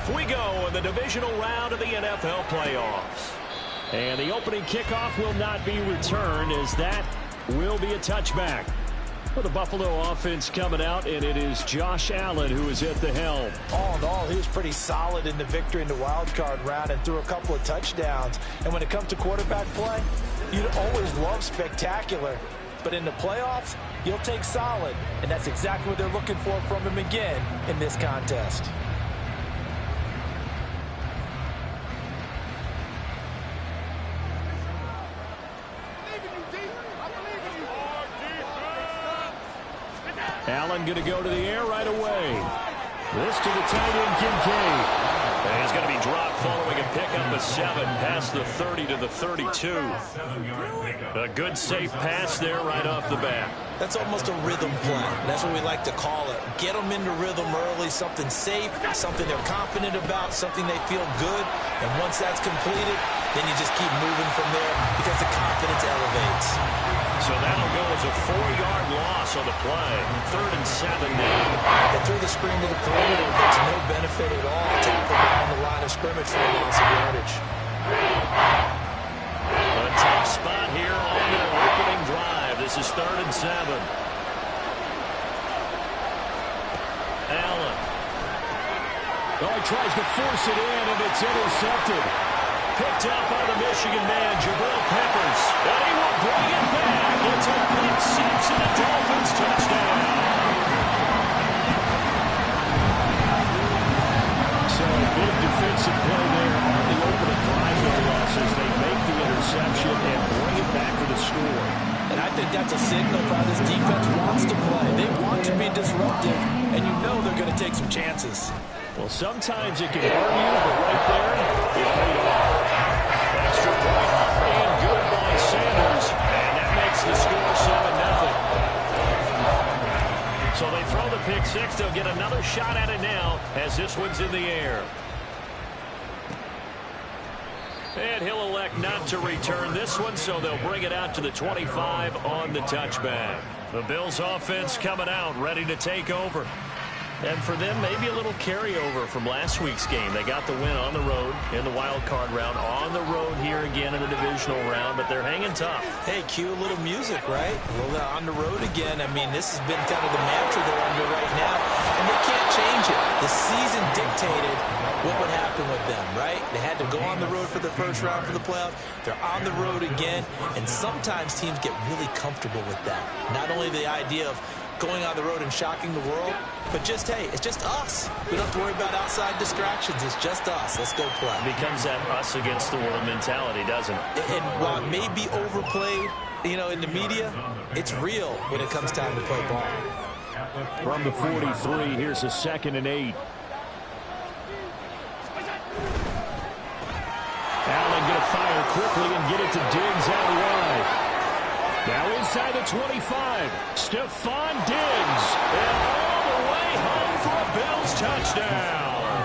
Off we go in the divisional round of the NFL playoffs. And the opening kickoff will not be returned, as that will be a touchback. For the Buffalo offense coming out, and it is Josh Allen who is at the helm. All in all, he was pretty solid in the victory in the wild card round and threw a couple of touchdowns. And when it comes to quarterback play, you'd always love spectacular. But in the playoffs, you'll take solid. And that's exactly what they're looking for from him again in this contest. Allen going to go to the air right away. This to the tight end, Kincaid. And he's going to be dropped following a pickup of 7 past the 30 to the 32. A good safe pass there right off the bat. That's almost a rhythm play. That's what we like to call it. Get them into rhythm early, something safe, something they're confident about, something they feel good. And once that's completed, then you just keep moving from there because the confidence elevates. So that'll go as a 4-yard loss on the play. 3rd and 7 now. They threw the screen to the perimeter. Gets no benefit at all. Tackle down the line of scrimmage for a loss of yardage. A tough spot here on their opening drive. This is 3rd and 7. Allen. Oh, he tries to force it in, and it's intercepted. Picked up by the Michigan man, Jabril Peppers. And he will bring it back. It's a pick 6 and a Dolphins touchdown. So a big defensive play there on the opening drive there, as they make the interception and bring it back for the score. And I think that's a signal for how this defense wants to play. They want to be disruptive, and you know they're going to take some chances. Well, sometimes it can burn you, but right there, it paid off. Extra point, and good by Sanders, and that makes the score 7-0. So they throw the pick 6. They'll get another shot at it now as this one's in the air. And he'll elect not to return this one, so they'll bring it out to the 25 on the touchback. The Bills offense coming out, ready to take over. And for them, maybe a little carryover from last week's game. They got the win on the road in the wild card round, on the road here again in the divisional round, but they're hanging tough. Hey, cue a little music, right? Well, they're on the road again. I mean, this has been kind of the mantra they're under right now, and they can't change it. The season dictated what would happen with them, right? They had to go on the road for the first round for the playoffs. They're on the road again, and sometimes teams get really comfortable with that. Not only the idea of going on the road and shocking the world, but just, hey, it's just us. We don't have to worry about outside distractions. It's just us. Let's go play. It becomes that us against the world mentality, doesn't it? And while it may be overplayed, you know, in the media, it's real when it comes time to play ball. From the 43, here's a 2nd and 8. Allen going to fire quickly and get it to Diggs out wide. Now inside the 25, Stephon Diggs, and all the way home for a Bills touchdown.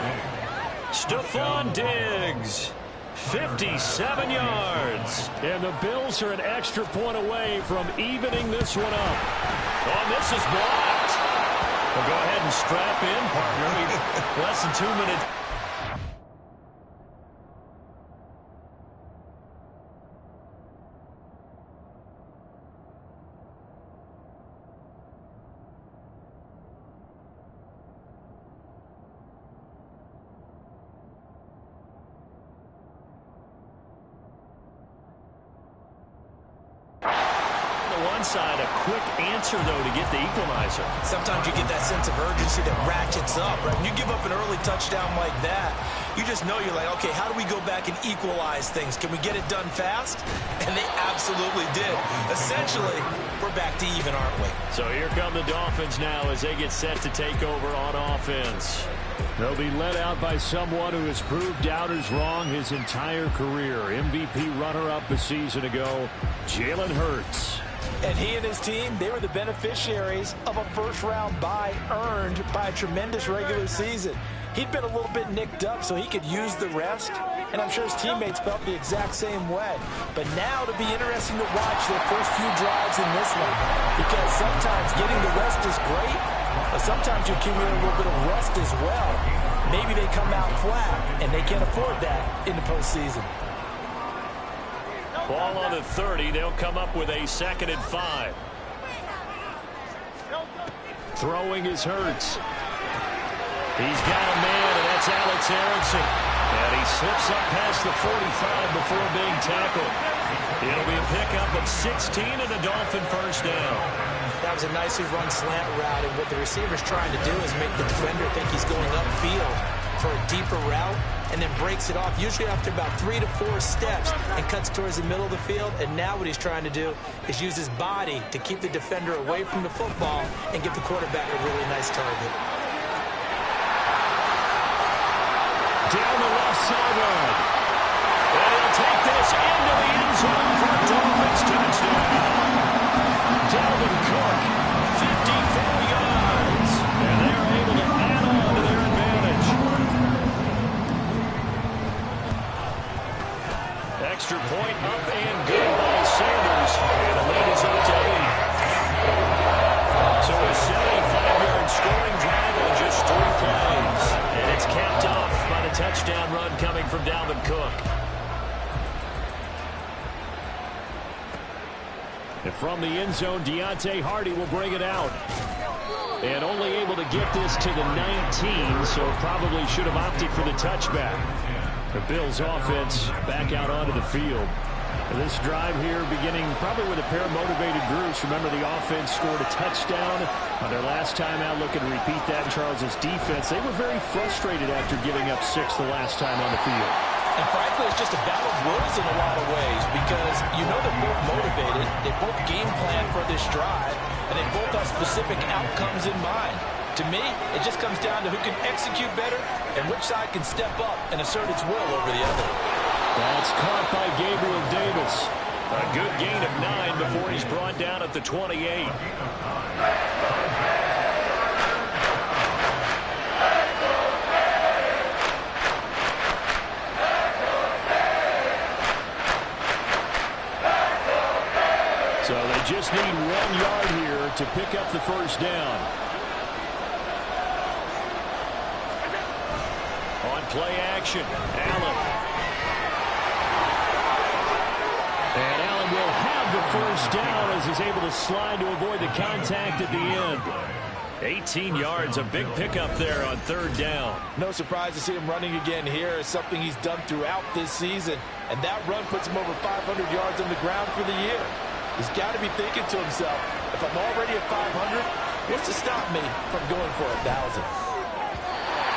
Stephon Diggs, 57 yards. And the Bills are an extra point away from evening this one up. Oh, this is blocked. Well, go ahead and strap in, partner. Less than 2 minutes. Side, a quick answer, though, to get the equalizer. Sometimes you get that sense of urgency that ratchets up, right? When you give up an early touchdown like that, you just know you're like, okay, how do we go back and equalize things? Can we get it done fast? And they absolutely did. Essentially, we're back to even, aren't we? So here come the Dolphins now as they get set to take over on offense. They'll be led out by someone who has proved doubters wrong his entire career. MVP runner-up a season ago, Jalen Hurts. And he and his team, they were the beneficiaries of a first-round bye earned by a tremendous regular season. He'd been a little bit nicked up so he could use the rest, and I'm sure his teammates felt the exact same way. But now it'll be interesting to watch their first few drives in this one, because sometimes getting the rest is great, but sometimes you accumulate a little bit of rust as well. Maybe they come out flat. and they can't afford that in the postseason. Ball on the 30. They'll come up with a 2nd and 5. Throwing is Hurts. He's got a man, and that's Alex Aronson. And he slips up past the 45 before being tackled. It'll be a pickup of 16 and a Dolphin first down. That was a nicely run slant route, and what the receiver's trying to do is make the defender think he's going upfield for a deeper route, and then breaks it off, usually after about 3 to 4 steps, and cuts towards the middle of the field. And now what he's trying to do is use his body to keep the defender away from the football and give the quarterback a really nice target. Down the left sideline. And he'll take this into the end zone for a Dolphins touchdown. Dalvin Cook, 54 yards. And they're able to add on to their advantage. Extra point up and good by Sanders. And the lead is up to 8. So a 75-yard scoring drive on just 3 plays. And it's capped off by the touchdown run coming from Dalvin Cook. And from the end zone, Deontay Hardy will bring it out. And only able to get this to the 19, so probably should have opted for the touchback. The Bills offense back out onto the field. And this drive here beginning probably with a pair of motivated groups. Remember, the offense scored a touchdown on their last time out. Looking to repeat that. Charles's defense, they were very frustrated after giving up 6 the last time on the field. And frankly, it's just a battle of wills in a lot of ways, because you know they're both motivated, they both game plan for this drive, and they both have specific outcomes in mind. To me, it just comes down to who can execute better and which side can step up and assert its will over the other. That's caught by Gabriel Davis. A good gain of 9 before he's brought down at the 28. So they just need 1 yard here to pick up the first down. On play action, Allen. And Allen will have the first down as he's able to slide to avoid the contact at the end. 18 yards, a big pickup there on 3rd down. No surprise to see him running again here. It's something he's done throughout this season. And that run puts him over 500 yards on the ground for the year. He's got to be thinking to himself, if I'm already at 500, what's to stop me from going for 1,000?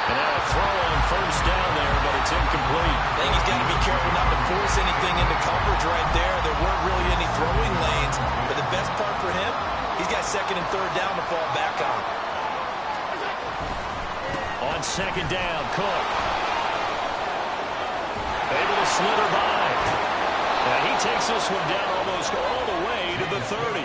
And now a throw on first down there, but it's incomplete. I think he's got to be careful not to force anything into coverage right there. There weren't really any throwing lanes. But the best part for him, he's got 2nd and 3rd down to fall back on. On 2nd down, Cook. Able to slither by. And he takes this one down almost all the way to the 30.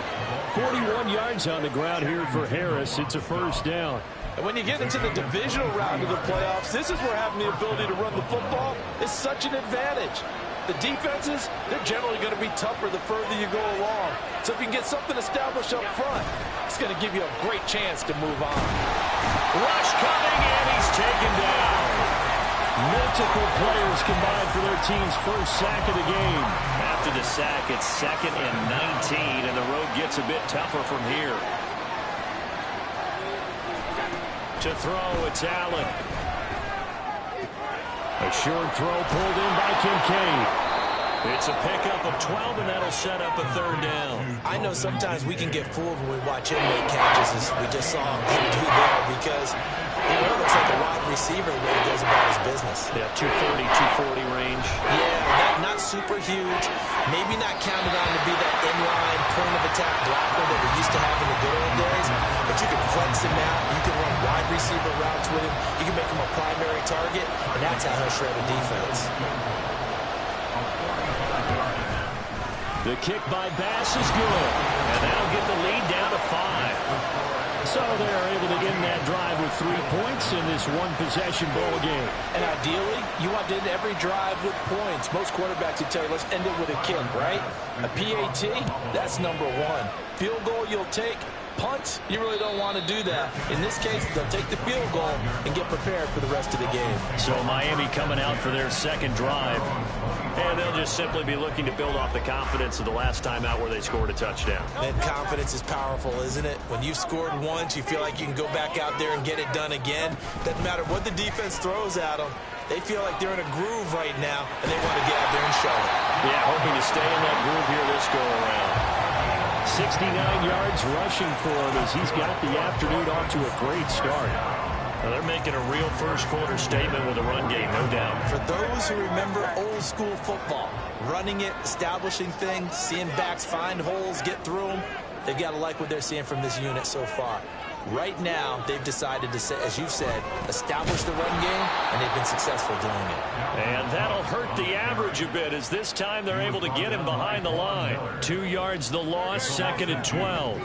41 yards on the ground here for Harris. It's a first down. And when you get into the divisional round of the playoffs, this is where having the ability to run the football is such an advantage. The defenses, they're generally going to be tougher the further you go along. So if you can get something established up front, it's going to give you a great chance to move on. Rush coming, and he's taken down. Multiple players combined for their team's first sack of the game. After the sack, it's 2nd and 19, and the road gets a bit tougher from here. To throw, it's Allen. A short throw pulled in by Kincaid. It's a pickup of 12, and that'll set up a 3rd down. I know sometimes we can get fooled when we watch him make catches, as we just saw him do there, because it looks like a wide receiver the way he goes about his business. Yeah, 230, 240 range. Yeah, not super huge. Maybe not counted on to be that inline point-of-attack blocker that we used to have in the good old days, but you can flex him out. You can run wide receiver routes with him. You can make him a primary target, and that's how he'll shred a defense. The kick by Bass is good, and that'll get the lead down to 5. So they're able to end that drive with 3 points in this one-possession ball game. And ideally, you want to end every drive with points. Most quarterbacks would tell you, let's end it with a kick, right? A PAT, that's number 1. Field goal you'll take, Punt, you really don't want to do that. In this case, they'll take the field goal and get prepared for the rest of the game. So Miami coming out for their second drive. And they'll just simply be looking to build off the confidence of the last time out where they scored a touchdown. That confidence is powerful, isn't it? When you've scored once, you feel like you can go back out there and get it done again. Doesn't matter what the defense throws at them. They feel like they're in a groove right now, and they want to get out there and show it. Yeah, hoping to stay in that groove here this go-around. 69 yards rushing for him as he's got the afternoon off to a great start. Now they're making a real first-quarter statement with a run game, no doubt. For those who remember old-school football, running it, establishing things, seeing backs find holes, get through them, they've got to like what they're seeing from this unit so far. Right now, they've decided to, as you've said, establish the run game, and they've been successful doing it. And that'll hurt the average a bit as this time they're able to get him behind the line. 2 yards the loss, 2nd and 12.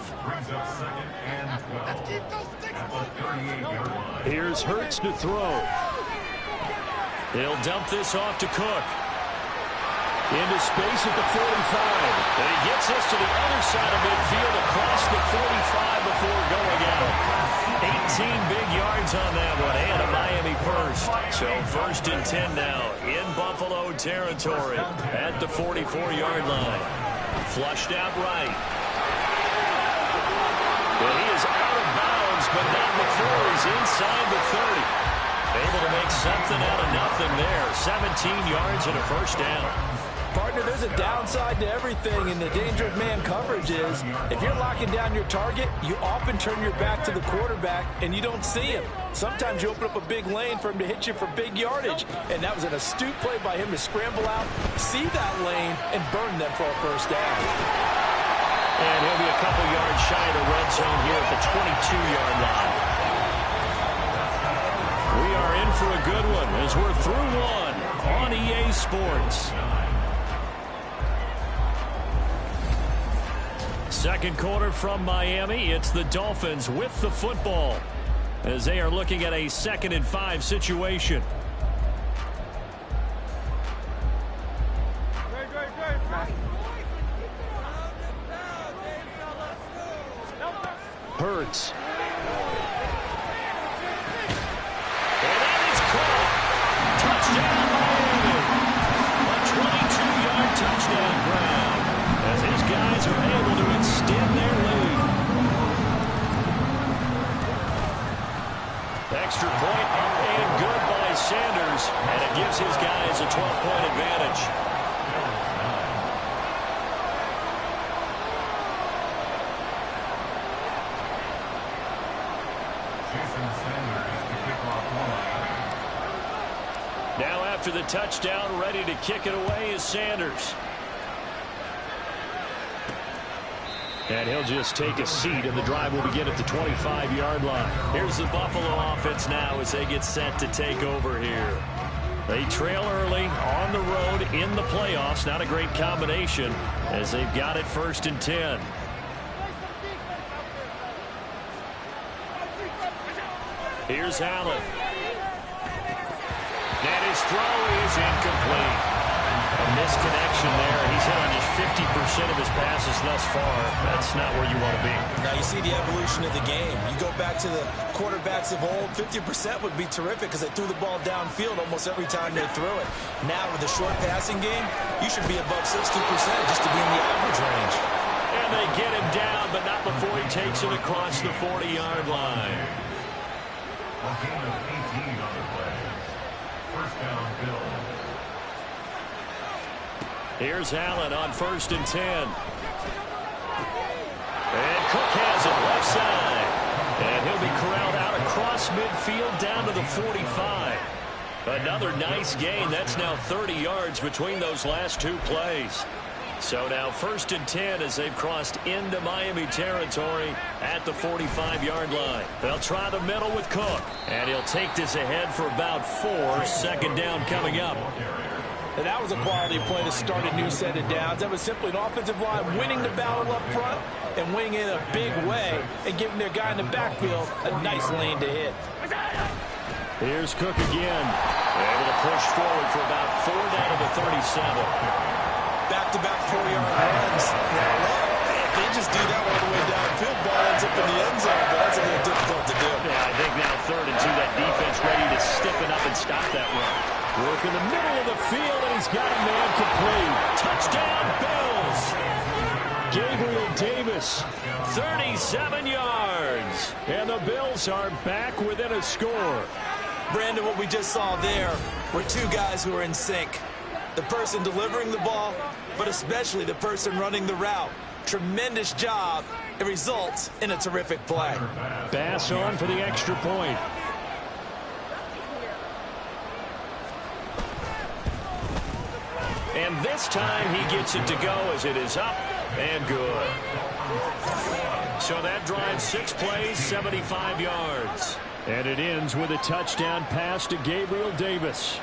Here's Hurts to throw. He'll dump this off to Cook. Into space at the 45. And he gets us to the other side of midfield across the 45 before going out. 18 big yards on that one and a Miami first. So 1st and 10 now in Buffalo territory at the 44-yard line. Flushed out right. And he is out of bounds, but not before he's inside the 30. Able to make something out of nothing there. 17 yards and a first down. Partner, there's a downside to everything, and the danger of man coverage is if you're locking down your target, you often turn your back to the quarterback, and you don't see him. Sometimes you open up a big lane for him to hit you for big yardage, and that was an astute play by him to scramble out, see that lane, and burn them for a first down. And he'll be a couple yards shy of the red zone here at the 22-yard line. We are in for a good one as we're through one on EA Sports. Second quarter from Miami. It's the Dolphins with the football as they are looking at a 2nd and 5 situation. Hurts. And that is caught. Touchdown Miami. A 22-yard touchdown ground as his guys are able to extend their lead. Extra point up and good by Sanders, and it gives his guys a 12-point advantage. Now after the touchdown, ready to kick it away is Sanders. And he'll just take a seat, and the drive will begin at the 25-yard line. Here's the Buffalo offense now as they get set to take over here. They trail early on the road in the playoffs. Not a great combination as they've got it 1st and 10. Here's Allen. And his throw is incomplete. A misconnection there. He's hit on just 50% of his passes thus far. That's not where you want to be. Now you see the evolution of the game. You go back to the quarterbacks of old, 50% would be terrific because they threw the ball downfield almost every time they threw it. Now with the short passing game, you should be above 60% just to be in the average range. And they get him down, but not before he takes it across the 40-yard line. A gain of 18 on the play. First down, Bill. Here's Allen on 1st and 10. And Cook has it left side. And he'll be corralled out across midfield down to the 45. Another nice gain. That's now 30 yards between those last two plays. So now 1st and 10 as they've crossed into Miami territory at the 45-yard line. They'll try the middle with Cook. And he'll take this ahead for about 4. 2nd down coming up. And that was a quality play to start a new set of downs. That was simply an offensive line winning the battle up front and winning in a big way and giving their guy in the backfield a nice lane to hit. Here's Cook again. Able to push forward for about 4 down to the 37. Back-to-back 4-yard runs. Now, they just do that all the way downfield. Ball ends up in the end zone, but that's a little difficult to do. Yeah, I think now 3rd and 2, that defense ready to stiffen up and stop that run. Work in the middle of the field, and he's got a man complete. Touchdown, Bills! Gabriel Davis, 37 yards. And the Bills are back within a score. Brandon, what we just saw there were two guys who are in sync. The person delivering the ball, but especially the person running the route. Tremendous job. It results in a terrific play. Bass on for the extra point. And this time he gets it to go as it is up and good. So that drives 6 plays, 75 yards. And it ends with a touchdown pass to Gabriel Davis.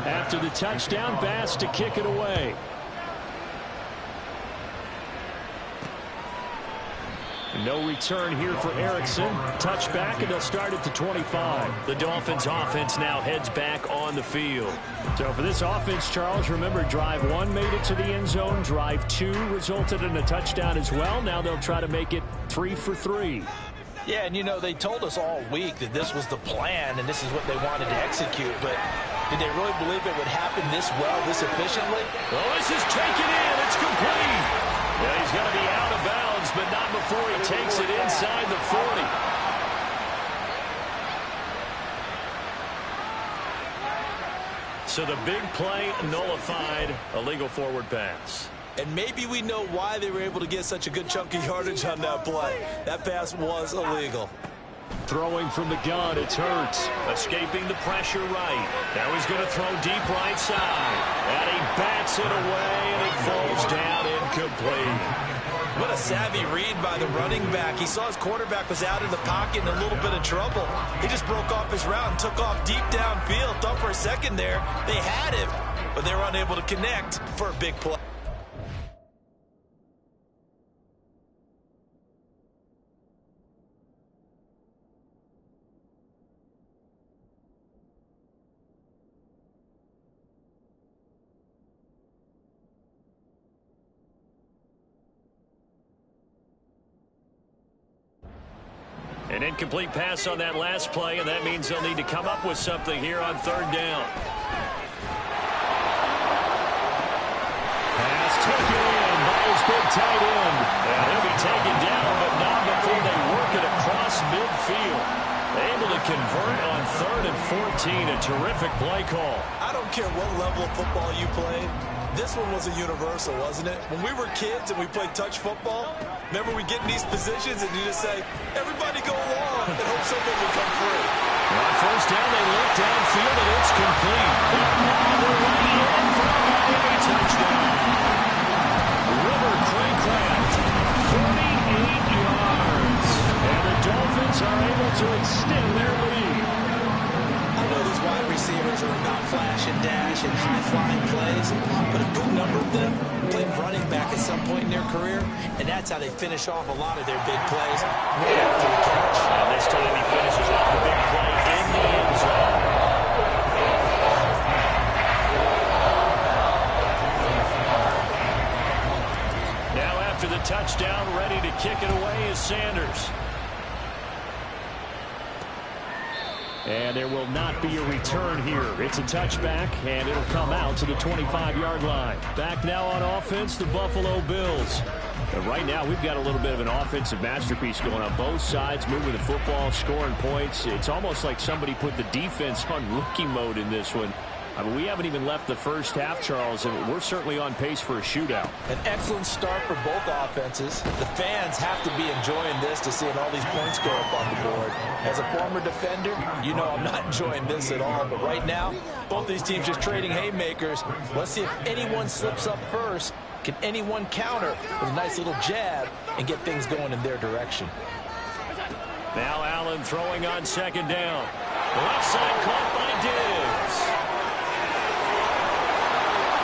After the touchdown, Bass to kick it away. No return here for Erickson. Touchback, and they'll start at the 25. The Dolphins offense now heads back on the field. So for this offense, Charles, remember drive 1 made it to the end zone. Drive 2 resulted in a touchdown as well. Now they'll try to make it 3 for 3. Yeah, and you know, they told us all week that this was the plan and this is what they wanted to execute, but did they really believe it would happen this well, this efficiently? Well, this is taken in. It's complete. Yeah, he's going to be out of bounds, but not before he takes it inside the 40. So the big play nullified, a legal forward pass. And maybe we know why they were able to get such a good chunk of yardage on that play. That pass was illegal. Throwing from the gun, it's Hurts. Escaping the pressure right. Now he's going to throw deep right side. And he bats it away, and it falls down incomplete. What a savvy read by the running back. He saw his quarterback was out in the pocket in a little bit of trouble. He just broke off his route and took off deep downfield. Thought for a second there they had him, but they were unable to connect for a big play. An incomplete pass on that last play, and that means they'll need to come up with something here on 3rd down. Pass taken in by his big tight end. And he'll be taken down, but not before they work it across midfield. Able to convert on 3rd and 14. A terrific play call. I don't care what level of football you played. This one was a universal, wasn't it? When we were kids and we played touch football, remember we get in these positions and you just say, everybody go along and hope something will come through. On 1st down, they look downfield and it's complete. And now they're ready in for a Miami touchdown. River Craycraft, 48 yards. And the Dolphins are able to extend their lead. I know these wide receivers are about flash and dash and high-flying plays, but a good number of them played running back at some point in their career, and that's how they finish off a lot of their big plays right after the catch. And this time he finishes off the big play in the end zone. Now after the touchdown, ready to kick it away is Sanders. And there will not be a return here. It's a touchback, and it'll come out to the 25-yard line. Back now on offense, the Buffalo Bills. And right now, we've got a little bit of an offensive masterpiece going on both sides, moving the football, scoring points. It's almost like somebody put the defense on rookie mode in this one. I mean, we haven't even left the first half, Charles, and we're certainly on pace for a shootout. An excellent start for both offenses. The fans have to be enjoying this to seeing all these points go up on the board. As a former defender, you know I'm not enjoying this at all. But right now, both these teams just trading haymakers. Let's see if anyone slips up first. Can anyone counter with a nice little jab and get things going in their direction? Now Allen throwing on 2nd down. Left side caught by Diggs.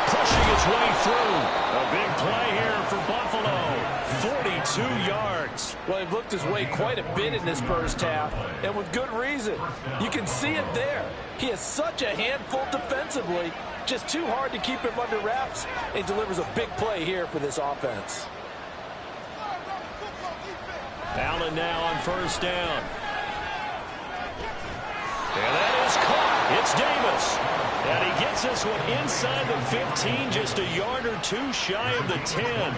Pushing his way through. A big play here for Buffalo. 42 2 yards. Well, he looked his way quite a bit in this first half, and with good reason. You can see it there. He is such a handful defensively, just too hard to keep him under wraps, and delivers a big play here for this offense. Allen now on first down. And that is caught. It's Davis. And he gets this one inside the 15, just a yard or 2 shy of the 10.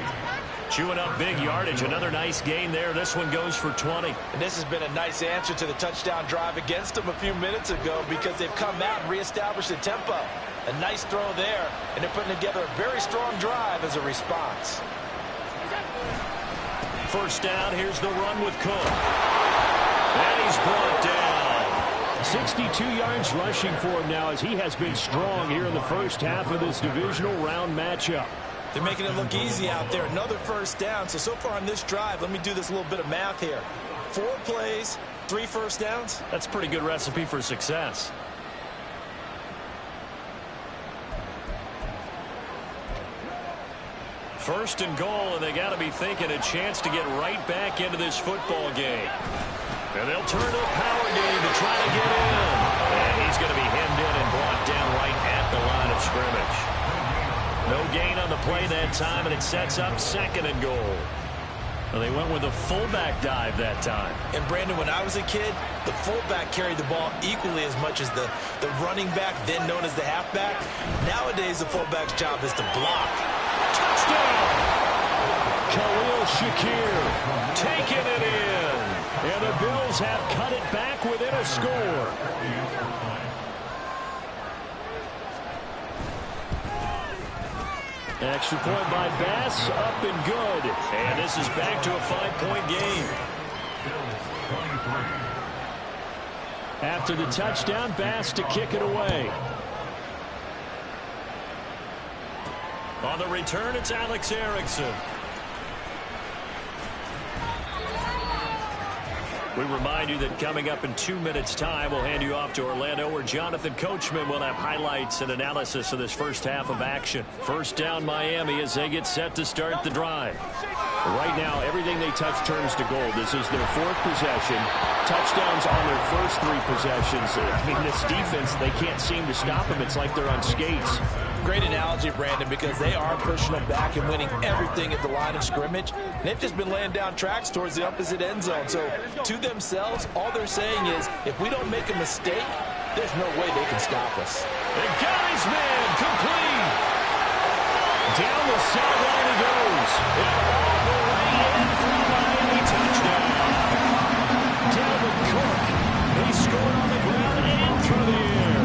Chewing up big yardage. Another nice gain there. This one goes for 20. And this has been a nice answer to the touchdown drive against them a few minutes ago because they've come out and reestablished the tempo. A nice throw there, and they're putting together a very strong drive as a response. First down, here's the run with Cook. And he's brought down. 62 yards rushing for him now as he has been strong here in the first half of this divisional round matchup. They're making it look easy out there. Another first down. So far on this drive, let me do this little bit of math here. 4 plays, 3 first downs. That's a pretty good recipe for success. First and goal, and they got to be thinking a chance to get right back into this football game. And they'll turn to a power game to try to get in. And he's going to be hemmed in and brought down right at the line of scrimmage. No gain on the play that time, and it sets up second and goal. Well, they went with a fullback dive that time. And, Brandon, when I was a kid, the fullback carried the ball equally as much as the running back, then known as the halfback. Nowadays, the fullback's job is to block. Touchdown! Khalil Shakir taking it in. And the Bills have cut it back within a score. Extra point by Bass, up and good. And this is back to a 5-point game. After the touchdown, Bass to kick it away. On the return, it's Alex Erickson. We remind you that coming up in 2 minutes' time, we'll hand you off to Orlando, where Jonathan Coachman will have highlights and analysis of this first half of action. First down, Miami, as they get set to start the drive. Right now, everything they touch turns to gold. This is their 4th possession. Touchdowns on their first 3 possessions. I mean, this defense, they can't seem to stop them. It's like they're on skates. Great analogy, Brandon, because they are pushing them back and winning everything at the line of scrimmage. And they've just been laying down tracks towards the opposite end zone. So to themselves, all they're saying is, if we don't make a mistake, there's no way they can stop us. The guy's man complete. Down the sideline he goes. And all the way in for a Miami touchdown. Dalvin Cook. He scored on the ground and through the air.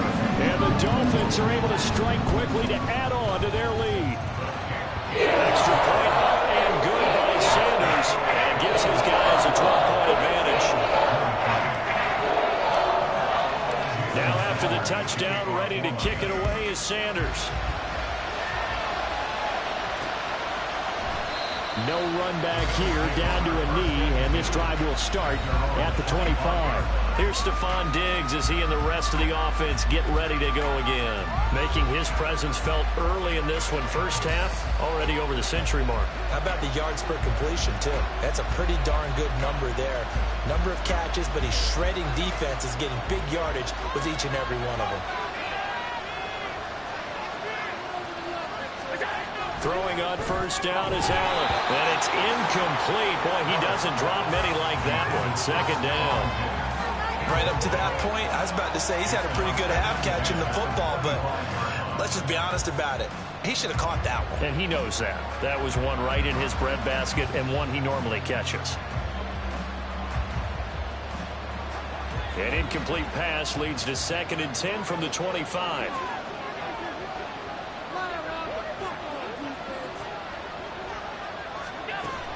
And the Dolphins are able to strike quickly to add on to their lead. Extra point up and good by Sanders. And gives his guys a 12-point advantage. Now after the touchdown, ready to kick it away is Sanders. No run back here, down to a knee, and this drive will start at the 25. Here's Stephon Diggs as he and the rest of the offense get ready to go again. Making his presence felt early in this one. First half, already over the century mark. How about the yards per completion, too? That's a pretty darn good number there. Number of catches, but he's shredding defense, is getting big yardage with each and every one of them. Throwing on first down is Allen. And it's incomplete. Boy, he doesn't drop many like that one. Second down. Right up to that point, I was about to say he's had a pretty good half catching the football, but let's just be honest about it. He should have caught that one. And he knows that. That was one right in his breadbasket and one he normally catches. An incomplete pass leads to 2nd and 10 from the 25.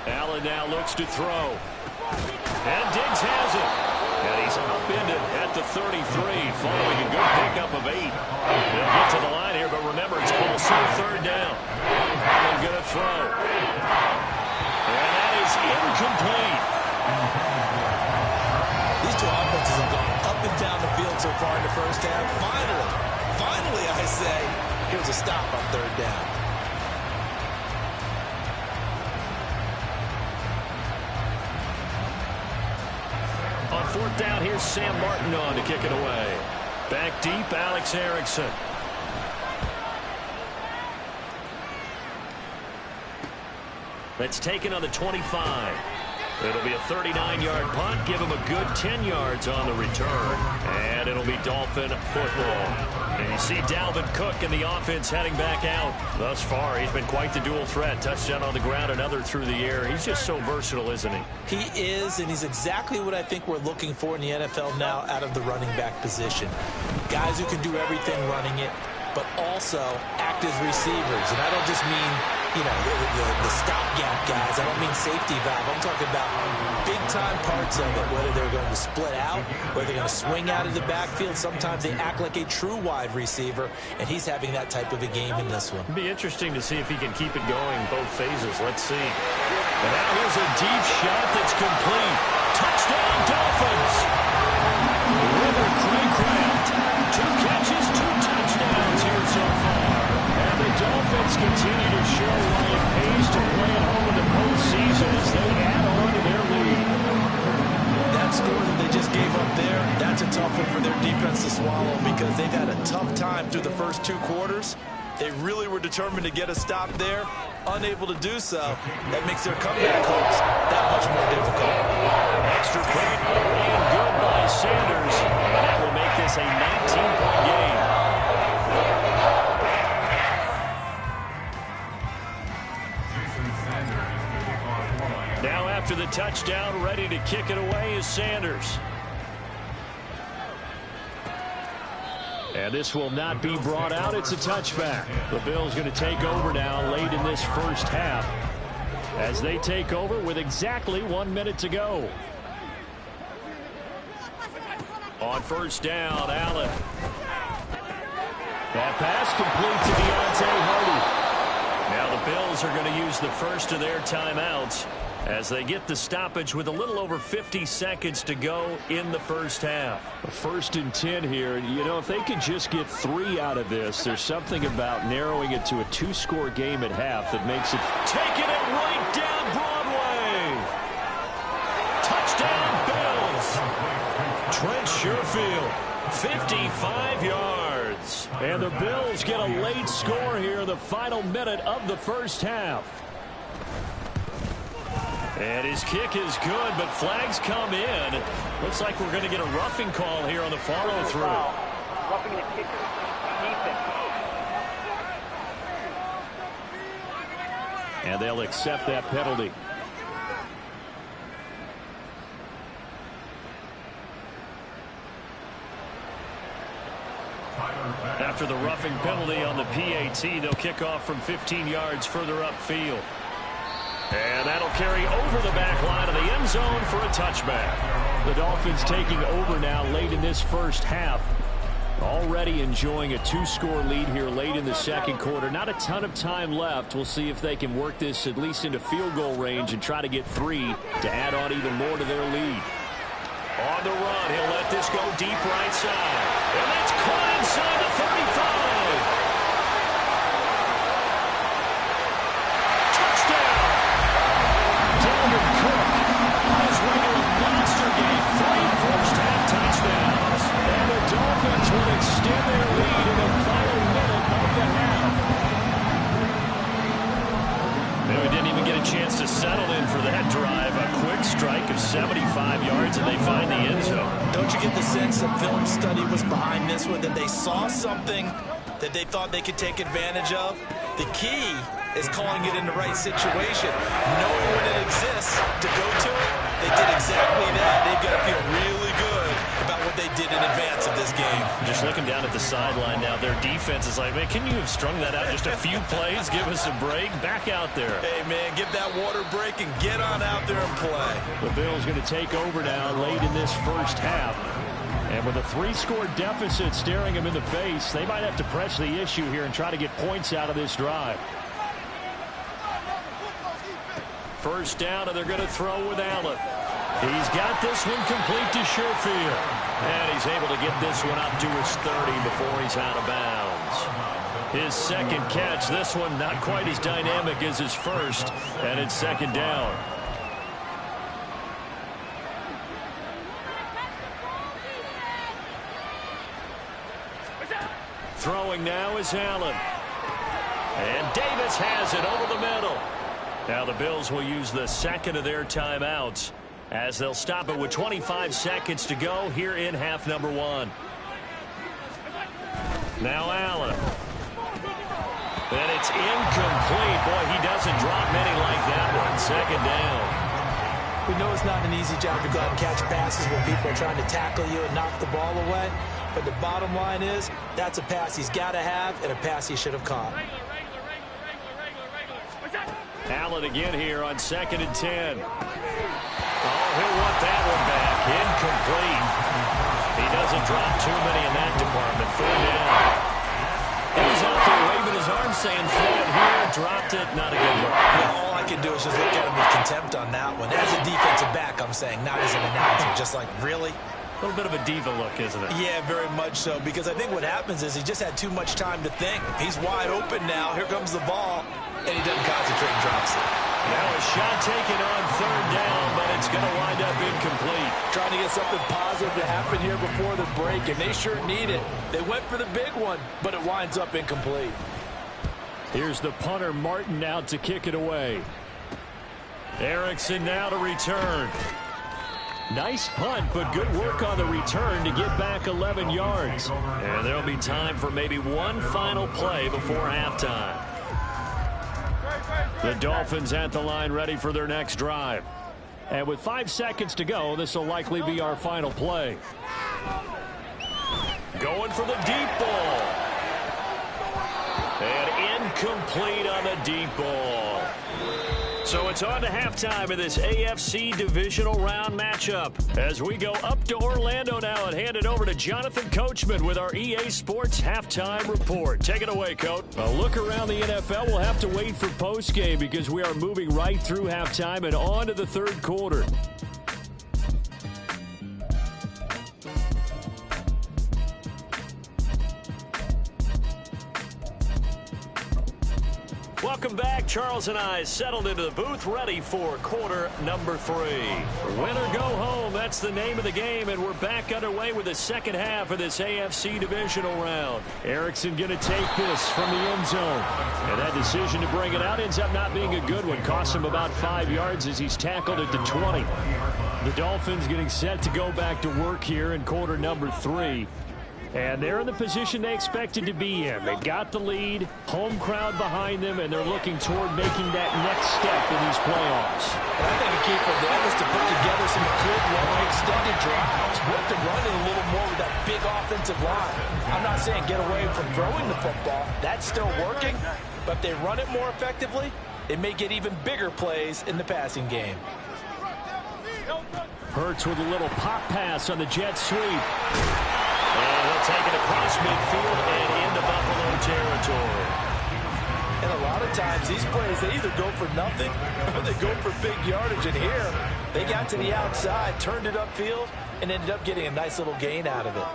Allen now looks to throw. And Diggs has it. And he's upended at the 33, following a good pickup of 8. They'll get to the line here, but remember, it's also 3rd down. Allen going to throw. And that is incomplete. These two offenses have gone up and down the field so far in the first half. Finally, I say, here's a stop on 3rd down. On fourth down, here's Sam Martin on to kick it away. Back deep, Alex Erickson. That's taken on the 25. It'll be a 39-yard punt. Give him a good 10 yards on the return. And it'll be Dolphin football. And you see Dalvin Cook in the offense heading back out. Thus far, he's been quite the dual threat. Touchdown on the ground, another through the air. He's just so versatile, isn't he? He is, and he's exactly what I think we're looking for in the NFL now out of the running back position. Guys who can do everything running it, but also act as receivers. And I don't just mean, you know, the stopgap guys. I don't mean safety valve. I'm talking about big-time parts of it, whether they're going to split out, whether they're going to swing out of the backfield. Sometimes they act like a true wide receiver, and he's having that type of a game in this one. It'll be interesting to see if he can keep it going both phases. Let's see. And now here's a deep shot that's complete. Touchdown, Dolphins! River Craycraft, 2 catches, 2 touchdowns here so far. And the Dolphins continue to show why it pays to play at home in the postseason as they add on to their lead. That score that they just gave up there, that's a tough one for their defense to swallow because they've had a tough time through the first 2 quarters. They really were determined to get a stop there, unable to do so. That makes their comeback hopes that much more difficult. Extra point and good by Sanders. And that will make this a 19-point game. Now after the touchdown, ready to kick it away is Sanders. And this will not be brought out. It's a touchback. The Bills going to take over now late in this first half as they take over with exactly 1 minute to go. On first down, Allen. That pass complete to Deontay Hardy. Now the Bills are going to use the first of their timeouts as they get the stoppage with a little over 50 seconds to go in the first half. A 1st and 10 here. You know, if they could just get 3 out of this, there's something about narrowing it to a 2-score game at half that makes it. Taking it right down Broadway. Touchdown, Bills. Trent Sherfield, 55 yards. And the Bills get a late score here, the final minute of the first half. And his kick is good, but flags come in. Looks like we're going to get a roughing call here on the follow-through. Roughing the kicker. And they'll accept that penalty. After the roughing penalty on the PAT, they'll kick off from 15 yards further upfield. And that'll carry over the back line of the end zone for a touchback. The Dolphins taking over now late in this first half. Already enjoying a 2-score lead here late in the second quarter. Not a ton of time left. We'll see if they can work this at least into field goal range and try to get 3 to add on even more to their lead. On the run, he'll let this go deep right side. And that's caught inside the 35. Dalvin Cook has won a monster game, 3 first-half touchdowns. And the Dolphins will extend their lead in the final minute of the half. And we didn't even get a chance to settle in for that drive. A quick strike of 75 yards, and they find the end zone. Don't you get the sense that film study was behind this one, that they saw something that they thought they could take advantage of? The key is calling it in the right situation. Knowing when it exists to go to it, they did exactly that. They've got to feel really good about what they did in advance of this game. Just looking down at the sideline now, their defense is like, man, can you have strung that out just a few plays? Give us a break. Back out there. Hey, man, give that water break and get on out there and play. The Bills going to take over now late in this first half. And with a 3-score deficit staring them in the face, they might have to press the issue here and try to get points out of this drive. First down, and they're going to throw with Allen. He's got this one complete to Sherfield. And he's able to get this one up to his 30 before he's out of bounds. His second catch, this one not quite as dynamic as his first, and it's second down. Throwing now is Allen. And Davis has it over the middle. Now the Bills will use the second of their timeouts as they'll stop it with 25 seconds to go here in half number 1. Now Allen. And it's incomplete. Boy, he doesn't drop many like that one. Second down. We know it's not an easy job to go out and catch passes when people are trying to tackle you and knock the ball away. But the bottom line is, that's a pass he's got to have and a pass he should have caught. Allen again here on 2nd and 10. Oh, he'll want that one back. Incomplete. He doesn't drop too many in that department. 3rd down. He's out there waving his arm saying, throw it here. Dropped it. Not a good look. Well, all I can do is just look at him with contempt on that one. As a defensive back, I'm saying, not as an announcer. Just like, really? A little bit of a diva look, isn't it? Yeah, very much so. Because I think what happens is he just had too much time to think. He's wide open now. Here comes the ball. And he doesn't concentrate and drops it. Now a shot taken on 3rd down, but it's going to wind up incomplete. Trying to get something positive to happen here before the break, and they sure need it. They went for the big one, but it winds up incomplete. Here's the punter, Martin, out to kick it away. Erickson now to return. Nice punt, but good work on the return to get back 11 yards. And there'll be time for maybe one final play before halftime. The Dolphins at the line ready for their next drive. And with 5 seconds to go, this will likely be our final play. Going for the deep ball. And incomplete on the deep ball. So it's on to halftime of this AFC divisional round matchup. As we go up to Orlando now and hand it over to Jonathan Coachman with our EA Sports Halftime Report. Take it away, Coach. A look around the NFL. We'll have to wait for postgame because we are moving right through halftime and on to the 3rd quarter. Welcome back. Charles and I settled into the booth, ready for quarter number 3. Win or go home, that's the name of the game, and we're back underway with the second half of this AFC divisional round. Erickson going to take this from the end zone. And that decision to bring it out ends up not being a good one. Costs him about 5 yards as he's tackled at the 20. The Dolphins getting set to go back to work here in quarter number 3. And they're in the position they expected to be in. They've got the lead, home crowd behind them, and they're looking toward making that next step in these playoffs. I think a key for them is to put together some good, long, extended drives. Work to run it a little more with that big offensive line. I'm not saying get away from throwing the football. That's still working. But if they run it more effectively, they may get even bigger plays in the passing game. Hurts with a little pop pass on the jet sweep. And he'll take it across midfield and into Buffalo territory. And a lot of times, these plays, they either go for nothing or they go for big yardage. And here, they got to the outside, turned it upfield, and ended up getting a nice little gain out of it.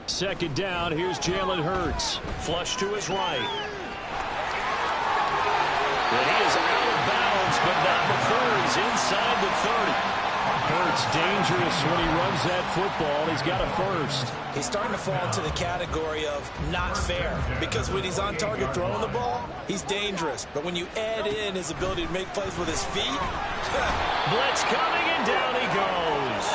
2nd down, here's Jalen Hurts. Flush to his right. And he is out of bounds, but not before he's inside the 30. Hurts dangerous when he runs that football. He's got a first. He's starting to fall into the category of not fair, because when he's on target throwing the ball, he's dangerous. But when you add in his ability to make plays with his feet, blitz coming, and down he goes.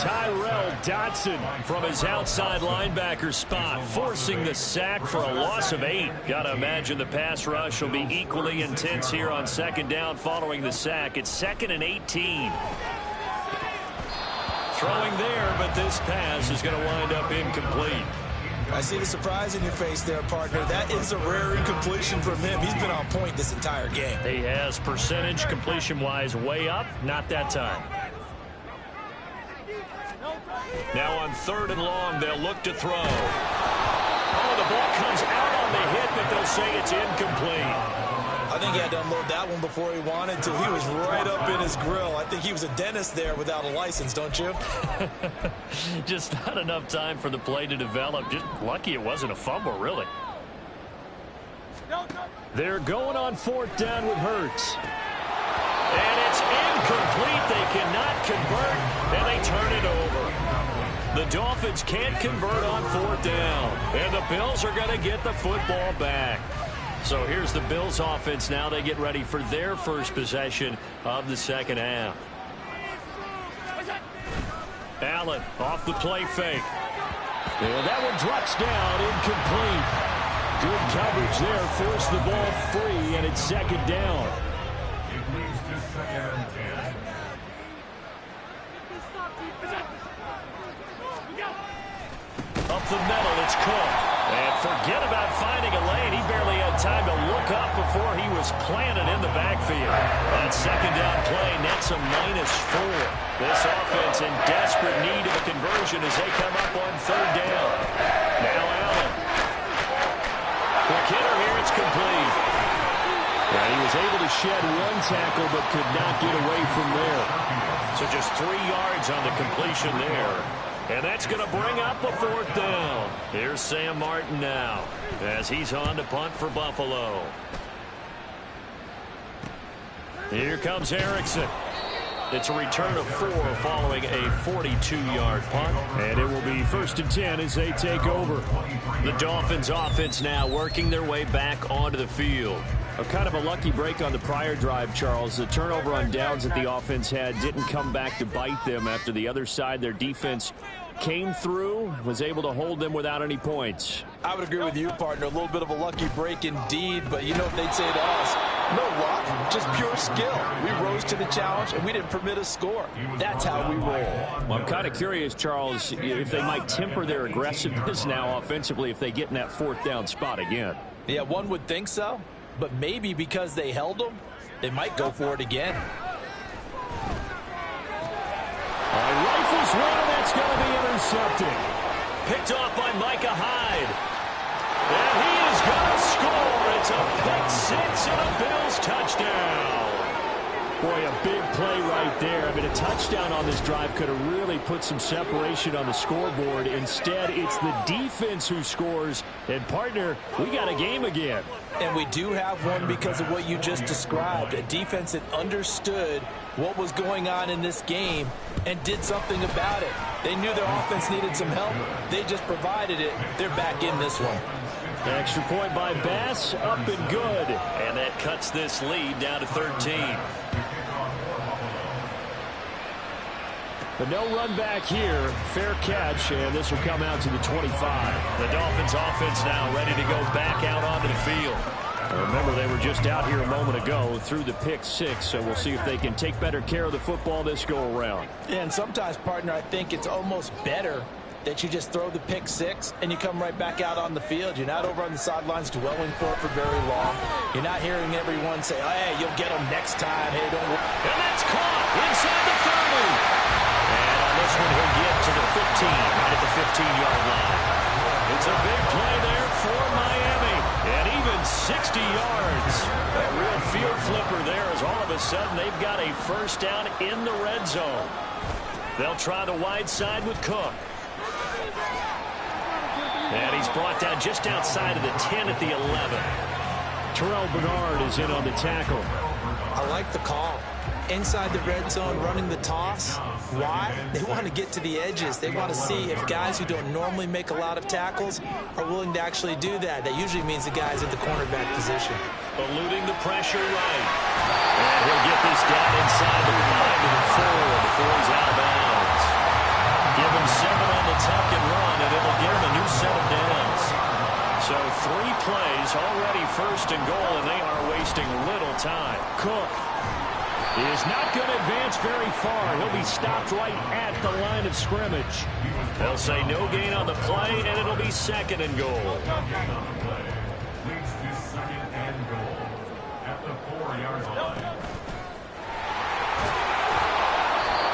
Tyrell Dotson from his outside linebacker spot, forcing the sack for a loss of 8. Gotta imagine the pass rush will be equally intense here on 2nd down following the sack. It's 2nd and 18. Throwing there, but this pass is going to wind up incomplete. I see the surprise in your face there, partner. That is a rare incompletion from him. He's been on point this entire game. He has percentage completion-wise way up, not that time. Now on 3rd and long, they'll look to throw. Oh, the ball comes out on the hit, but they'll say it's incomplete. I think he had to unload that one before he wanted to. He was right up in his grill. I think he was a dentist there without a license, don't you? Just not enough time for the play to develop. Just lucky it wasn't a fumble, really. They're going on 4th down with Hurts. And it's incomplete. They cannot convert, and they turn it over. The Dolphins can't convert on 4th down. And the Bills are going to get the football back. So here's the Bills offense now. They get ready for their first possession of the second half. Allen off the play fake. And that one drops down, incomplete. Good coverage there. Forced the ball free, and it's second down. It leads to 2nd and 10. Up the middle, it's Cook. And forget about finding a lane. He barely had time to look up before he was planted in the backfield. That second down play nets a -4. This offense in desperate need of a conversion as they come up on 3rd down. Now Allen. Quick hitter here, it's complete. And he was able to shed one tackle but could not get away from there. So just 3 yards on the completion there. And that's going to bring up a 4th down. Here's Sam Martin now as he's on to punt for Buffalo. Here comes Erickson. It's a return of 4 following a 42-yard punt. And it will be 1st and 10 as they take over. The Dolphins offense now working their way back onto the field. A kind of a lucky break on the prior drive, Charles. The turnover on downs that the offense had didn't come back to bite them after the other side. Their defense came through, was able to hold them without any points. I would agree with you, partner. A little bit of a lucky break indeed, but you know what they'd say to us? No luck, just pure skill. We rose to the challenge, and we didn't permit a score. That's how we roll. Well, I'm kind of curious, Charles, if they might temper their aggressiveness now offensively if they get in that 4th down spot again. Yeah, one would think so, but maybe because they held them, they might go for it again. Rifles one, and that's going to be intercepted. Picked off by Micah Hyde. And he is going to score. It's a pick 6 and a Bills touchdown. Boy, a big play right there. I mean, a touchdown on this drive could have really put some separation on the scoreboard. Instead, it's the defense who scores. And, partner, we got a game again. And we do have one because of what you just described. A defense that understood what was going on in this game and did something about it. They knew their offense needed some help. They just provided it. They're back in this one. Extra point by Bass, up and good. And that cuts this lead down to 13. But no run back here. Fair catch, and this will come out to the 25. The Dolphins offense now ready to go back out onto the field. Remember, they were just out here a moment ago through the pick 6, so we'll see if they can take better care of the football this go-around. Yeah, and sometimes, partner, I think it's almost better that you just throw the pick 6 and you come right back out on the field. You're not over on the sidelines dwelling for it for very long. You're not hearing everyone say, oh, hey, you'll get them next time. Hey, don't worry. And that's caught inside the 30. And on this one, he'll get to the 15, right at the 15-yard line. It's a big play there for Miami. And even 60 yards. A real field flipper there as all of a sudden they've got a 1st down in the red zone. They'll try the wide side with Cook. And he's brought down just outside of the 10 at the 11. Terrell Bernard is in on the tackle. I like the call. Inside the red zone, running the toss. Why? They want to get to the edges. They want to see if guys who don't normally make a lot of tackles are willing to actually do that. That usually means the guys at the cornerback position. Eluding the pressure right. And he'll get this down inside the 5 to the 4 before he's out of bounds. Give him 7 on the tuck and run, and it'll give him a new set of downs. So 3 plays, already 1st and goal, and they are wasting little time. Cook is not going to advance very far. He'll be stopped right at the line of scrimmage. They'll say no gain on the play, and it'll be 2nd and goal. Leads to 2nd and goal at the 4-yard line.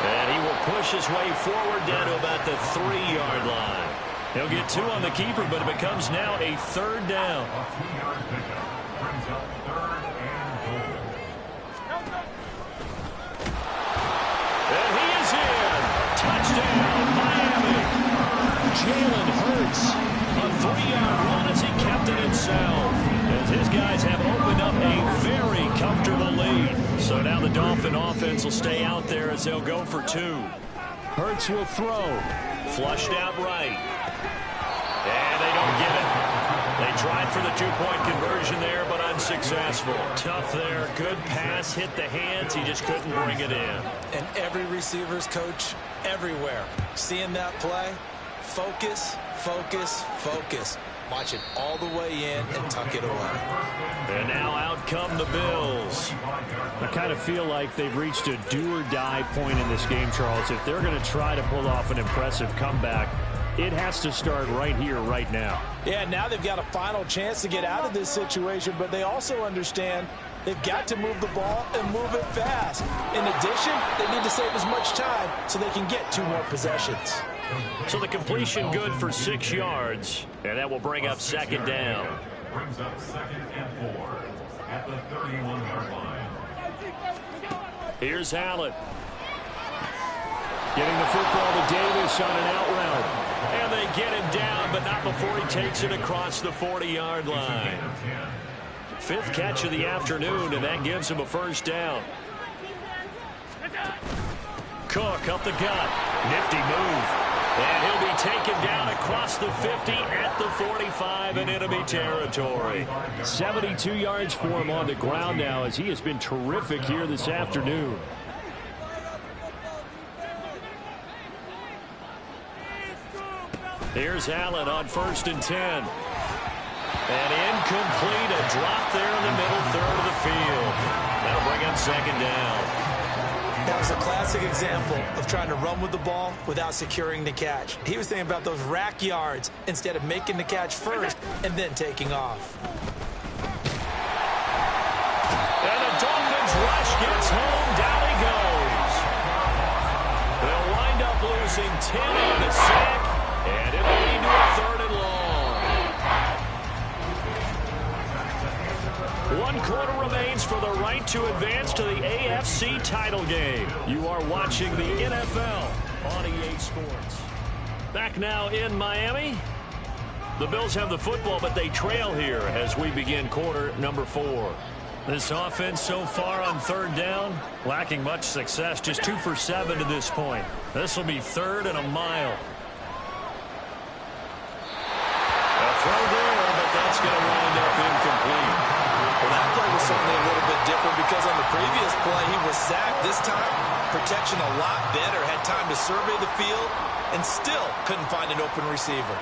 And he will push his way forward down to about the 3-yard line. He'll get 2 on the keeper, but it becomes now a 3rd down. A 2-yard pickup brings up 3rd and goal. And he is in. Touchdown, Miami. Jalen Hurts. A 3-yard run as he kept it himself. As his guys have opened up a very comfortable lead. So now the Dolphin offense will stay out there as they'll go for 2. Hurts will throw. Flushed out right. And they don't get it. They tried for the two-point conversion there, but unsuccessful. Tough there. Good pass. Hit the hands. He just couldn't bring it in. And every receiver's coach everywhere. Seeing that play, focus, focus, focus. Watch it all the way in and tuck it away. And now out come the Bills. I kind of feel like they've reached a do-or-die point in this game, Charles. If they're going to try to pull off an impressive comeback, it has to start right here, right now. Yeah, now they've got a final chance to get out of this situation, but they also understand they've got to move the ball and move it fast. In addition, they need to save as much time so they can get 2 more possessions. So the completion good for 6 yards, and that will bring up second down. Brings up 2nd and 4 at the 31-yard line. Here's Allen. Getting the football to Davis on an out route. And they get him down, but not before he takes it across the 40-yard line. 5th catch of the afternoon, and that gives him a first down. Cook up the gut. Nifty move. And he'll be taken down across the 50 at the 45 in enemy territory. 72 yards for him on the ground now, as he has been terrific here this afternoon. Here's Allen on 1st and 10. And incomplete, a drop there in the middle third of the field. That'll bring up second down. That was a classic example of trying to run with the ball without securing the catch. He was thinking about those rack yards instead of making the catch first and then taking off. And the Dolphins rush gets home. Down he goes. They'll wind up losing 10 on the sack, and it'll lead to a 3rd and long. 1 quarter remains for the right to advance to the AFC title game. You are watching the NFL on EA Sports. Back now in Miami. The Bills have the football, but they trail here as we begin quarter number 4. This offense so far on 3rd down, lacking much success, just 2 for 7 to this point. This will be 3rd and a mile. A throw there, but that's going to wind up incomplete. Well, that play was certainly a little bit different because on the previous play, he was sacked. This time, protection a lot better. Had time to survey the field and still couldn't find an open receiver.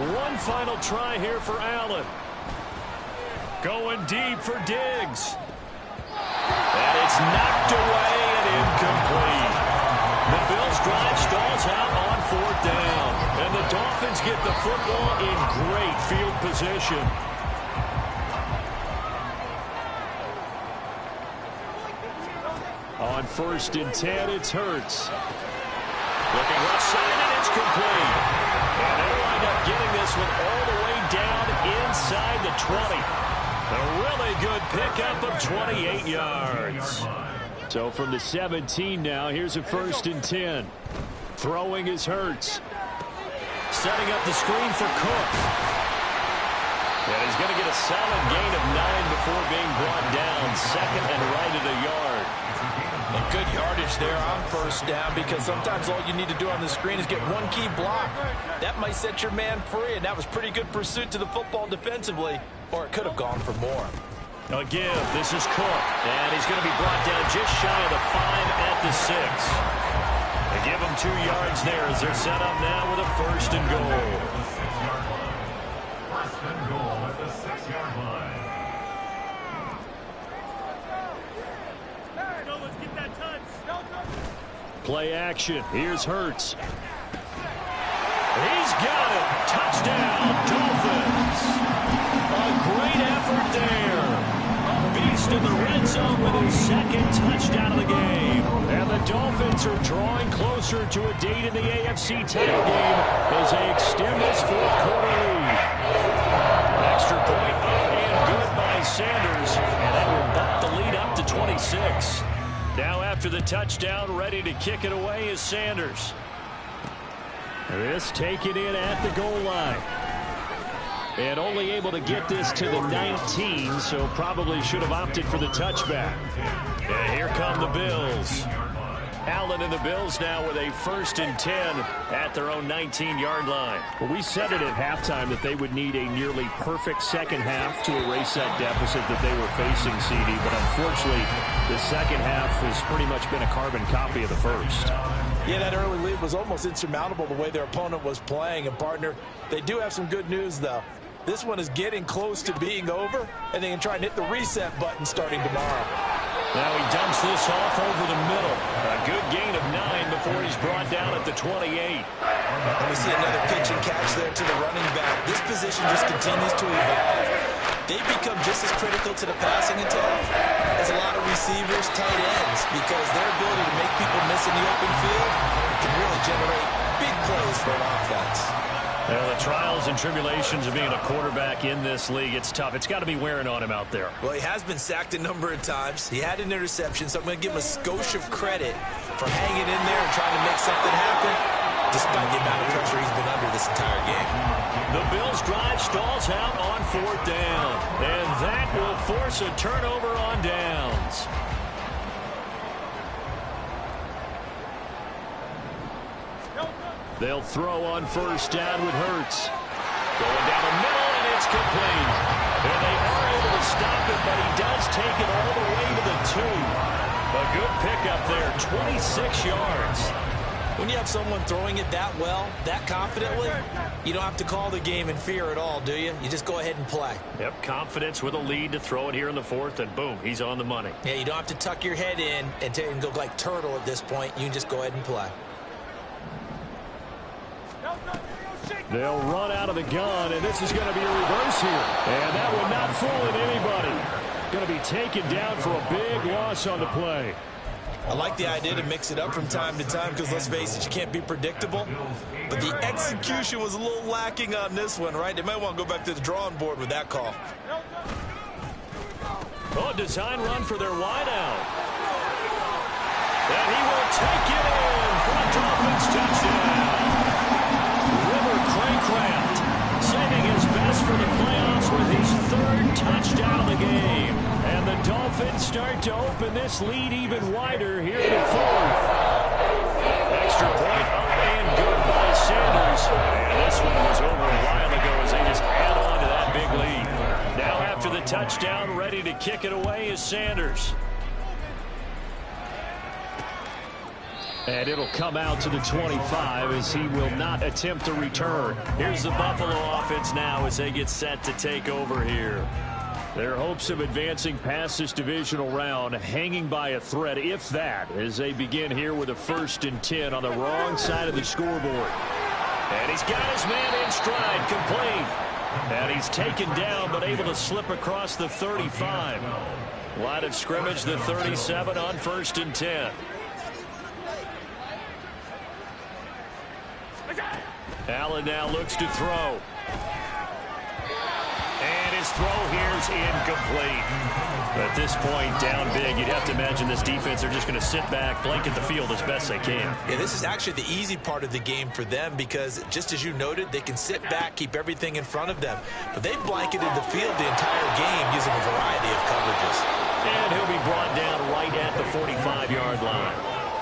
1 final try here for Allen. Going deep for Diggs. And it's knocked away and incomplete. The Bills drive stalls out on 4th down. And the Dolphins get the football in great field position. On 1st and 10, it's Hurts. Looking left side, and it's complete. And they wind up getting this one all the way down inside the 20. A really good pickup of 28 yards. So from the 17 now, here's a 1st and 10. Throwing is Hurts. Setting up the screen for Cook. And he's going to get a solid gain of 9 before being brought down. 2nd and right at a yard. And good yardage there on 1st down because sometimes all you need to do on the screen is get 1 key block. That might set your man free, and that was pretty good pursuit to the football defensively, or it could have gone for more. A give. This is Cook. And he's going to be brought down just shy of the 5 at the 6. They give him 2 yards there as they're set up now with a 1st and goal. 1st and goal at the 6-yard line. Play action. Here's Hurts. He's got it. Touchdown, Dolphins. A great effort there. A beast in the red zone with his 2nd touchdown of the game. And the Dolphins are drawing closer to a date in the AFC title game as they extend this 4th quarter lead. Extra point up and good by Sanders. And that will bump the lead up to 26. Now after the touchdown, ready to kick it away is Sanders. This taken in at the goal line. And only able to get this to the 19, so probably should have opted for the touchback. And here come the Bills. Allen and the Bills now with a 1st and 10 at their own 19-yard line. Well, we said it at halftime that they would need a nearly perfect second half to erase that deficit that they were facing, CD. But unfortunately, the second half has pretty much been a carbon copy of the first. Yeah, that early lead was almost insurmountable the way their opponent was playing. And, partner, they do have some good news, though. This one is getting close to being over, and they can try and hit the reset button starting tomorrow. Now he dumps this off over the middle. A good gain of 9 before he's brought down at the 28. And we see another pitch and catch there to the running back. This position just continues to evolve. They become just as critical to the passing attack as a lot of receivers, tight ends, because their ability to make people miss in the open field can really generate big plays for an offense. Well, the trials and tribulations of being a quarterback in this league, it's tough. It's got to be wearing on him out there. Well, he has been sacked a number of times. He had an interception, so I'm going to give him a skosh of credit for hanging in there and trying to make something happen, despite the amount of pressure he's been under this entire game. The Bills' drive stalls out on 4th down, and that will force a turnover on downs. They'll throw on 1st down with Hurts. Going down the middle, and it's complete. And they are able to stop it, but he does take it all the way to the 2. A good pickup there, 26 yards. When you have someone throwing it that well, that confidently, you don't have to call the game in fear at all, do you? You just go ahead and play. Yep, confidence with a lead to throw it here in the 4th, and boom, he's on the money. Yeah, you don't have to tuck your head in and go like turtle at this point. You can just go ahead and play. They'll run out of the gun, and this is going to be a reverse here. And that one not fooling anybody. Going to be taken down for a big loss on the play. I like the idea to mix it up from time to time because, let's face it, you can't be predictable. But the execution was a little lacking on this one, right? They might want to go back to the drawing board with that call. Oh, design run for their wideout. And he will take it in for a Dolphins touchdown. Craycraft saving his best for the playoffs with his 3rd touchdown of the game. And the Dolphins start to open this lead even wider here in the 4th. Extra point up and good by Sanders. And this one was over a while ago as they just add on to that big lead. Now after the touchdown, ready to kick it away is Sanders. And it'll come out to the 25 as he will not attempt to return. Here's the Buffalo offense now as they get set to take over here. Their hopes of advancing past this divisional round hanging by a thread, if that, as they begin here with a 1st and 10 on the wrong side of the scoreboard. And he's got his man in stride, complete. And he's taken down but able to slip across the 35. Line of scrimmage, the 37 on 1st and 10. Allen now looks to throw. And his throw here's incomplete. At this point, down big, you'd have to imagine this defense are just going to sit back, blanket the field as best they can. Yeah, this is actually the easy part of the game for them because, just as you noted, they can sit back, keep everything in front of them. But they've blanketed the field the entire game using a variety of coverages. And he'll be brought down right at the 45-yard line.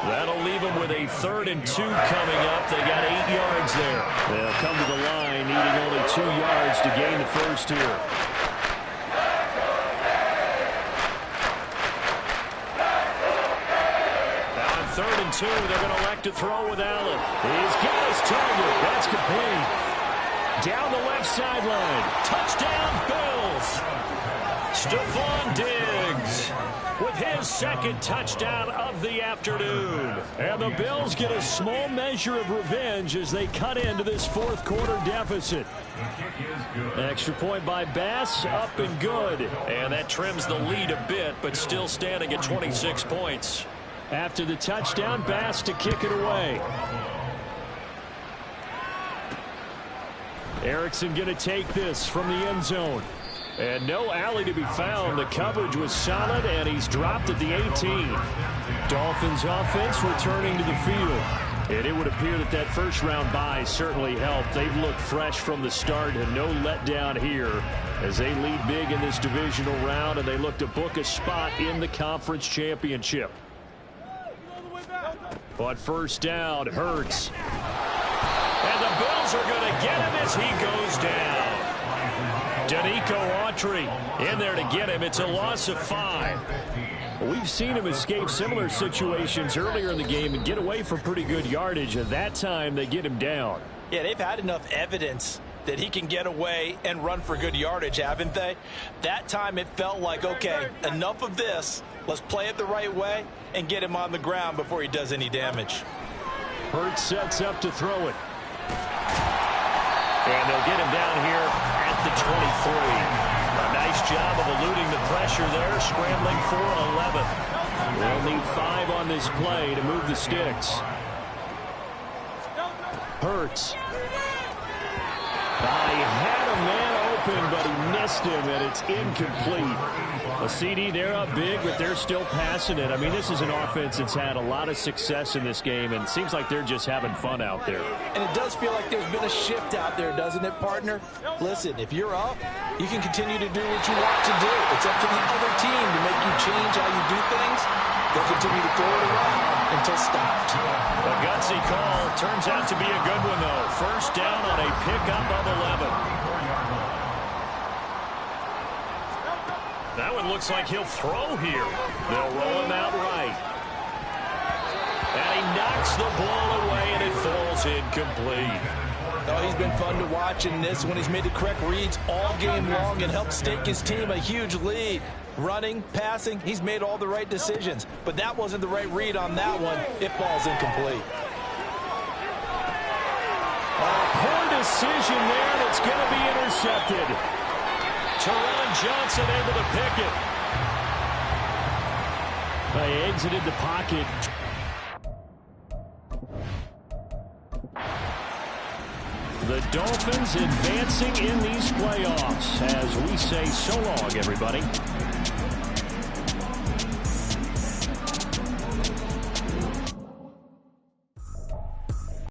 That'll leave them with a 3rd and 2 coming up. They got 8 yards there. They'll come to the line needing only 2 yards to gain the first here. Now on 3rd and 2, they're going to elect to throw with Allen. He's got his target. That's complete. Down the left sideline. Touchdown, Bills. Stephon Diggs with his 2nd touchdown of the afternoon. And the Bills get a small measure of revenge as they cut into this 4th quarter deficit. Extra point by Bass, up and good. And that trims the lead a bit, but still standing at 26 points. After the touchdown, Bass to kick it away. Erickson going to take this from the end zone. And no alley to be found. The coverage was solid, and he's dropped at the 18. Dolphins offense returning to the field. And it would appear that that first-round bye certainly helped. They've looked fresh from the start and no letdown here as they lead big in this divisional round, and they look to book a spot in the conference championship. All the way back. On first down, Hurts. And the Bills are going to get him as he goes down. Danico Autry in there to get him. It's a loss of 5. We've seen him escape similar situations earlier in the game and get away from pretty good yardage. At that time, they get him down. Yeah, they've had enough evidence that he can get away and run for good yardage, haven't they? That time it felt like, okay, enough of this. Let's play it the right way and get him on the ground before he does any damage. Hurts sets up to throw it. And they'll get him down here at the 23. A nice job of eluding the pressure there, scrambling for 11. They'll need 5 on this play to move the sticks. Hurts. He had a man open, but he missed him, and it's incomplete. A CD, they're up big, but they're still passing it. I mean, this is an offense that's had a lot of success in this game, and it seems like they're just having fun out there. And it does feel like there's been a shift out there, doesn't it, partner? Listen, if you're up, you can continue to do what you want to do. It's up to the other team to make you change how you do things. They'll continue to throw it around until stopped. A gutsy call turns out to be a good one, though. First down on a pickup of 11. That one looks like he'll throw here. They'll roll him out right. And he knocks the ball away, and it falls incomplete. Oh, he's been fun to watch in this when he's made the correct reads all game long and helped stake his team a huge lead. Running, passing, he's made all the right decisions. But that wasn't the right read on that one. It falls incomplete. Poor decision there, and it's going to be intercepted. Teron Johnson able to pick it. They exited the pocket. The Dolphins advancing in these playoffs as we say so long, everybody.